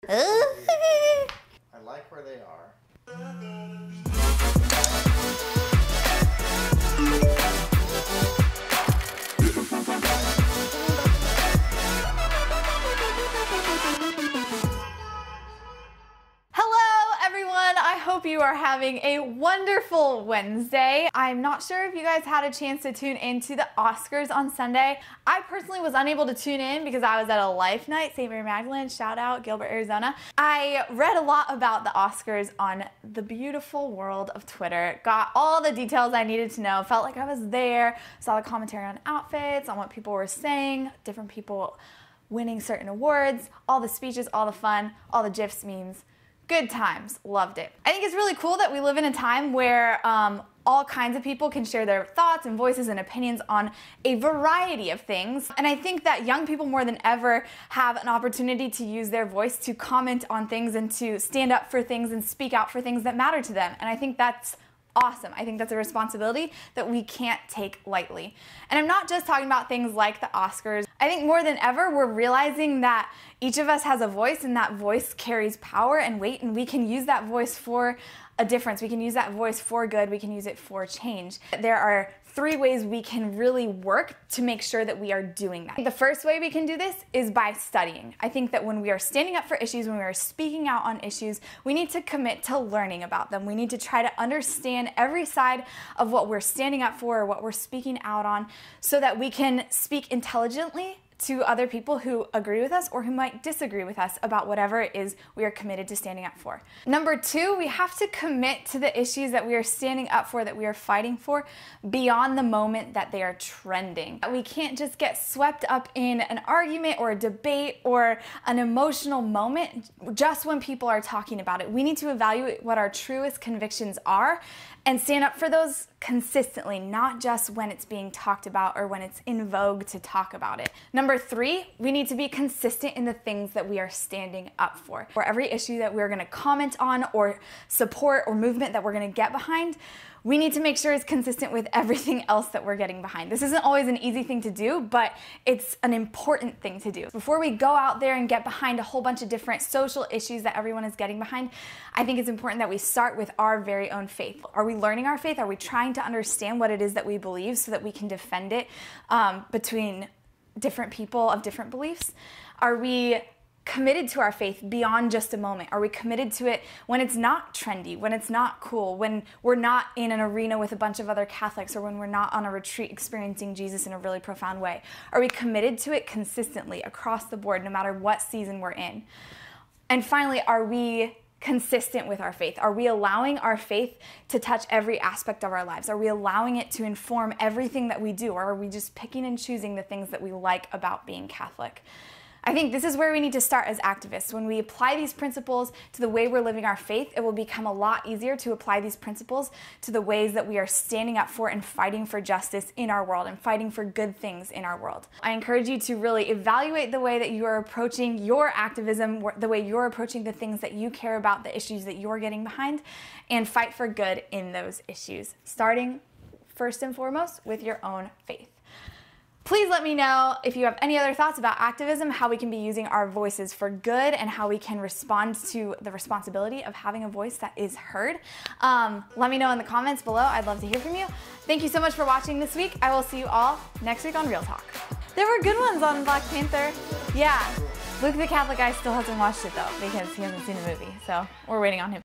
I like where they are. I hope you are having a wonderful Wednesday. I'm not sure if you guys had a chance to tune into the Oscars on Sunday. I personally was unable to tune in because I was at a Life Night, St. Mary Magdalene, shout out, Gilbert, Arizona. I read a lot about the Oscars on the beautiful world of Twitter, got all the details I needed to know, felt like I was there, saw the commentary on outfits, on what people were saying, different people winning certain awards, all the speeches, all the fun, all the GIFs, memes. Good times. Loved it. I think it's really cool that we live in a time where all kinds of people can share their thoughts and voices and opinions on a variety of things. And I think that young people more than ever have an opportunity to use their voice to comment on things and to stand up for things and speak out for things that matter to them. And I think that's awesome. I think that's a responsibility that we can't take lightly. And I'm not just talking about things like the Oscars. I think more than ever, we're realizing that each of us has a voice, and that voice carries power and weight, and we can use that voice for a difference. We can use that voice for good. We can use it for change. There are 3 ways we can really work to make sure that we are doing that. The first way we can do this is by studying. I think that when we are standing up for issues, when we are speaking out on issues, we need to commit to learning about them. We need to try to understand every side of what we're standing up for or what we're speaking out on so that we can speak intelligently to other people who agree with us or who might disagree with us about whatever it is we are committed to standing up for. Number 2, we have to commit to the issues that we are standing up for, that we are fighting for, beyond the moment that they are trending. We can't just get swept up in an argument or a debate or an emotional moment just when people are talking about it. We need to evaluate what our truest convictions are and stand up for those consistently, not just when it's being talked about or when it's in vogue to talk about it. Number 3, we need to be consistent in the things that we are standing up for. For every issue that we're gonna comment on or support or movement that we're gonna get behind, we need to make sure it's consistent with everything else that we're getting behind. This isn't always an easy thing to do, but it's an important thing to do. Before we go out there and get behind a whole bunch of different social issues that everyone is getting behind, I think it's important that we start with our very own faith. Are we learning our faith? Are we trying to understand what it is that we believe so that we can defend it between different people of different beliefs? Are we committed to our faith beyond just a moment? Are we committed to it when it's not trendy, when it's not cool, when we're not in an arena with a bunch of other Catholics, or when we're not on a retreat experiencing Jesus in a really profound way? Are we committed to it consistently across the board, no matter what season we're in? And finally, are we consistent with our faith? Are we allowing our faith to touch every aspect of our lives? Are we allowing it to inform everything that we do? Or are we just picking and choosing the things that we like about being Catholic? I think this is where we need to start as activists. When we apply these principles to the way we're living our faith, it will become a lot easier to apply these principles to the ways that we are standing up for and fighting for justice in our world and fighting for good things in our world. I encourage you to really evaluate the way that you are approaching your activism, the way you're approaching the things that you care about, the issues that you're getting behind, and fight for good in those issues, starting first and foremost with your own faith. Please let me know if you have any other thoughts about activism, how we can be using our voices for good, and how we can respond to the responsibility of having a voice that is heard. Let me know in the comments below. I'd love to hear from you. Thank you so much for watching this week. I will see you all next week on Real Talk. There were good ones on Black Panther. Yeah. Luke the Catholic guy still hasn't watched it though because he hasn't seen the movie, so we're waiting on him.